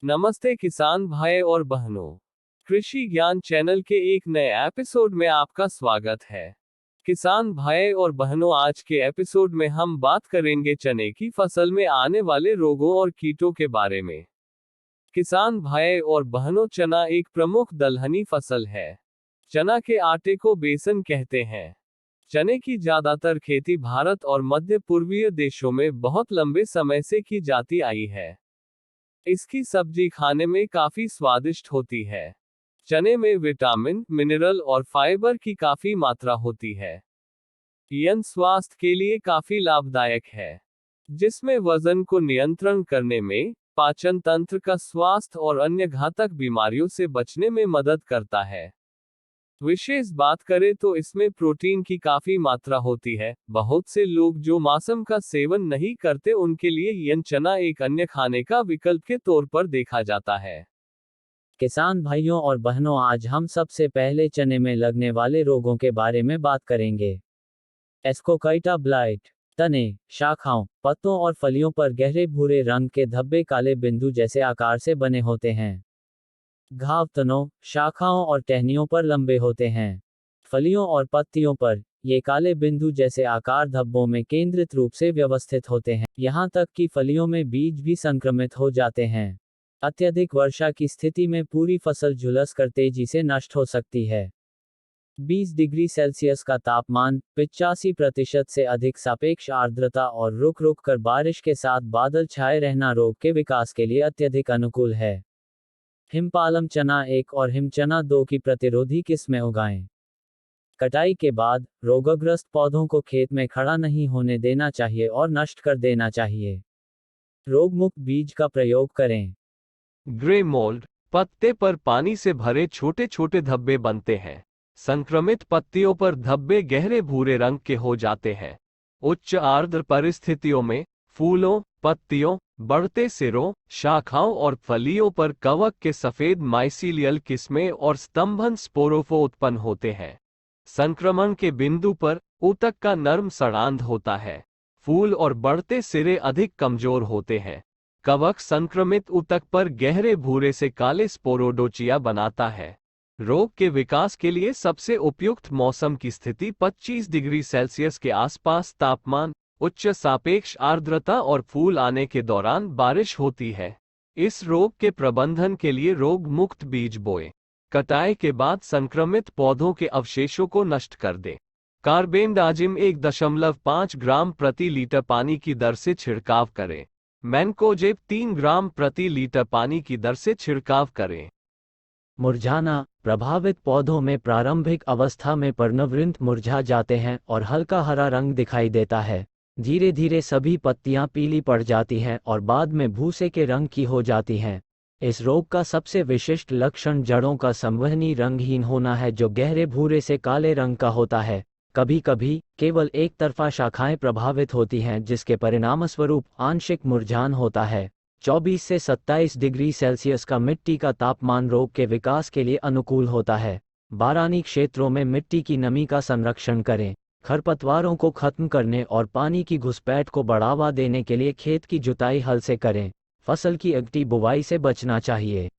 नमस्ते किसान भाई और बहनों। कृषि ज्ञान चैनल के एक नए एपिसोड में आपका स्वागत है। किसान भाई और बहनों, आज के एपिसोड में हम बात करेंगे चने की फसल में आने वाले रोगों और कीटों के बारे में। किसान भाई और बहनों, चना एक प्रमुख दलहनी फसल है। चना के आटे को बेसन कहते हैं। चने की ज्यादातर खेती भारत और मध्य पूर्वीय देशों में बहुत लंबे समय से की जाती आई है। इसकी सब्जी खाने में काफी स्वादिष्ट होती है। चने में विटामिन, मिनरल और फाइबर की काफी मात्रा होती है। यह स्वास्थ्य के लिए काफी लाभदायक है, जिसमें वजन को नियंत्रण करने में, पाचन तंत्र का स्वास्थ्य और अन्य घातक बीमारियों से बचने में मदद करता है। विशेष बात करें तो इसमें प्रोटीन की काफी मात्रा होती है। बहुत से लोग जो मांसम का सेवन नहीं करते, उनके लिए यह चना एक अन्य खाने का विकल्प के तौर पर देखा जाता है। किसान भाइयों और बहनों, आज हम सबसे पहले चने में लगने वाले रोगों के बारे में बात करेंगे। Ascochyta blight. तने, शाखाओं, पत्तों और फलियों पर गहरे भूरे रंग के धब्बे काले बिंदु जैसे आकार से बने होते हैं। घाव तनों, शाखाओं और टहनियों पर लंबे होते हैं। फलियों और पत्तियों पर ये काले बिंदु जैसे आकार धब्बों में केंद्रित रूप से व्यवस्थित होते हैं, यहाँ तक कि फलियों में बीज भी संक्रमित हो जाते हैं। अत्यधिक वर्षा की स्थिति में पूरी फसल झुलस कर तेजी से नष्ट हो सकती है। 20 डिग्री सेल्सियस का तापमान, 85% से अधिक सापेक्ष आर्द्रता और रुक रुक कर बारिश के साथ बादल छाए रहना रोग के विकास के लिए अत्यधिक अनुकूल है। हिमपालम चना 1 और हिम चना 2 की प्रतिरोधी किस्में उगाएं। कटाई के बाद रोगग्रस्त पौधों को खेत में खड़ा नहीं होने देना चाहिए और नष्ट कर देना चाहिए। रोगमुक्त बीज का प्रयोग करें। ग्रे मोल्ड, पत्ते पर पानी से भरे छोटे छोटे धब्बे बनते हैं। संक्रमित पत्तियों पर धब्बे गहरे भूरे रंग के हो जाते हैं। उच्च आर्द्र परिस्थितियों में फूलों, पत्तियों, बढ़ते सिरों, शाखाओं और फलियों पर कवक के सफेद माइसीलियल किस्में और स्तंभन स्पोरोफो उत्पन्न होते हैं। संक्रमण के बिंदु पर ऊतक का नर्म सड़ांध होता है। फूल और बढ़ते सिरे अधिक कमजोर होते हैं। कवक संक्रमित ऊतक पर गहरे भूरे से काले स्पोरोडोचिया बनाता है। रोग के विकास के लिए सबसे उपयुक्त मौसम की स्थिति 25 डिग्री सेल्सियस के आसपास तापमान, उच्च सापेक्ष आर्द्रता और फूल आने के दौरान बारिश होती है। इस रोग के प्रबंधन के लिए रोग मुक्त बीज बोएं। कटाई के बाद संक्रमित पौधों के अवशेषों को नष्ट कर दें। कार्बेंडाजिम 1.5 ग्राम प्रति लीटर पानी की दर से छिड़काव करें। मैनकोजेब 3 ग्राम प्रति लीटर पानी की दर से छिड़काव करें। मुरझाना, प्रभावित पौधों में प्रारंभिक अवस्था में पर्णवृंत मुरझा जाते हैं और हल्का हरा रंग दिखाई देता है। धीरे धीरे सभी पत्तियां पीली पड़ जाती हैं और बाद में भूसे के रंग की हो जाती हैं। इस रोग का सबसे विशिष्ट लक्षण जड़ों का संवहनी रंगहीन होना है, जो गहरे भूरे से काले रंग का होता है। कभी कभी केवल एक तरफा शाखाएं प्रभावित होती हैं, जिसके परिणामस्वरूप आंशिक मुरझान होता है। 24 से 27 डिग्री सेल्सियस का मिट्टी का तापमान रोग के विकास के लिए अनुकूल होता है। बारानी क्षेत्रों में मिट्टी की नमी का संरक्षण करें। खरपतवारों को खत्म करने और पानी की घुसपैठ को बढ़ावा देने के लिए खेत की जुताई हल से करें। फसल की अगटी बुवाई से बचना चाहिए।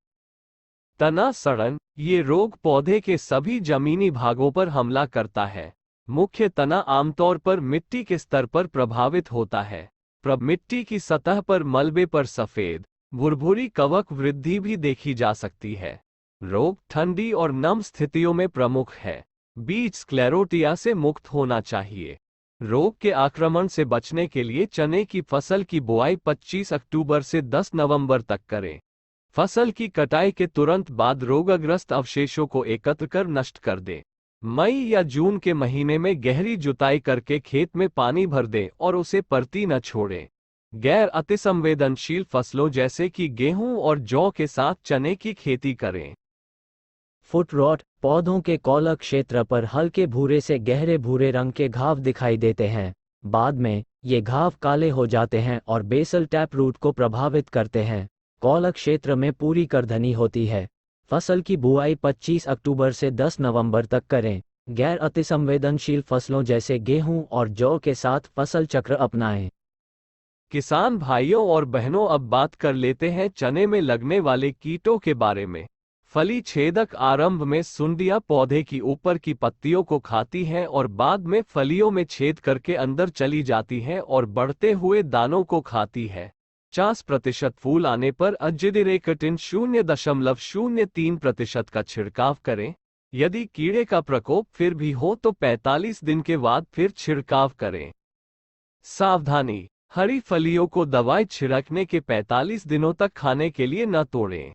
तना सड़न, ये रोग पौधे के सभी जमीनी भागों पर हमला करता है। मुख्य तना आमतौर पर मिट्टी के स्तर पर प्रभावित होता है। मिट्टी की सतह पर मलबे पर सफेद भुरभुरी कवक वृद्धि भी देखी जा सकती है। रोग ठंडी और नम स्थितियों में प्रमुख है। बीज स्क्लेरोटिया से मुक्त होना चाहिए। रोग के आक्रमण से बचने के लिए चने की फसल की बुआई 25 अक्टूबर से 10 नवंबर तक करें। फसल की कटाई के तुरंत बाद रोगग्रस्त अवशेषों को एकत्र कर नष्ट कर दें। मई या जून के महीने में गहरी जुताई करके खेत में पानी भर दें और उसे परती न छोड़ें। गैर अतिसंवेदनशील फसलों जैसे कि गेहूं और जौ के साथ चने की खेती करें। फुट रॉट, पौधों के कॉलर क्षेत्र पर हल्के भूरे से गहरे भूरे रंग के घाव दिखाई देते हैं। बाद में ये घाव काले हो जाते हैं और बेसल टैप रूट को प्रभावित करते हैं। कॉलर क्षेत्र में पूरी करधनी होती है। फसल की बुआई 25 अक्टूबर से 10 नवंबर तक करें। गैर अतिसंवेदनशील फसलों जैसे गेहूं और जौ के साथ फसल चक्र अपनाएं। किसान भाइयों और बहनों, अब बात कर लेते हैं चने में लगने वाले कीटों के बारे में। फली छेदक आरंभ में सुंडियां पौधे की ऊपर की पत्तियों को खाती हैं और बाद में फलियों में छेद करके अंदर चली जाती हैं और बढ़ते हुए दानों को खाती है। 50% फूल आने पर अजिडिरेक्टिन 0.03% का छिड़काव करें। यदि कीड़े का प्रकोप फिर भी हो तो 45 दिन के बाद फिर छिड़काव करें। सावधानी, हरी फलियों को दवाई छिड़कने के 45 दिनों तक खाने के लिए न तोड़ें।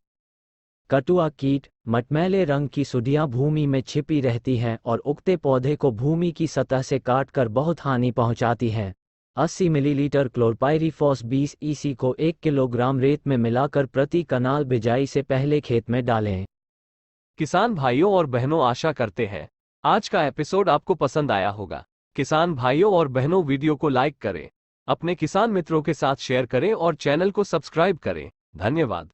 कटुआ कीट, मटमैले रंग की सुडियां भूमि में छिपी रहती हैं और उगते पौधे को भूमि की सतह से काटकर बहुत हानि पहुंचाती हैं। 80 मिलीलीटर क्लोरपाइरीफॉस 20 ईसी को 1 किलोग्राम रेत में मिलाकर प्रति कनाल बिजाई से पहले खेत में डालें। किसान भाइयों और बहनों, आशा करते हैं आज का एपिसोड आपको पसंद आया होगा। किसान भाइयों और बहनों, वीडियो को लाइक करें, अपने किसान मित्रों के साथ शेयर करें और चैनल को सब्सक्राइब करें। धन्यवाद।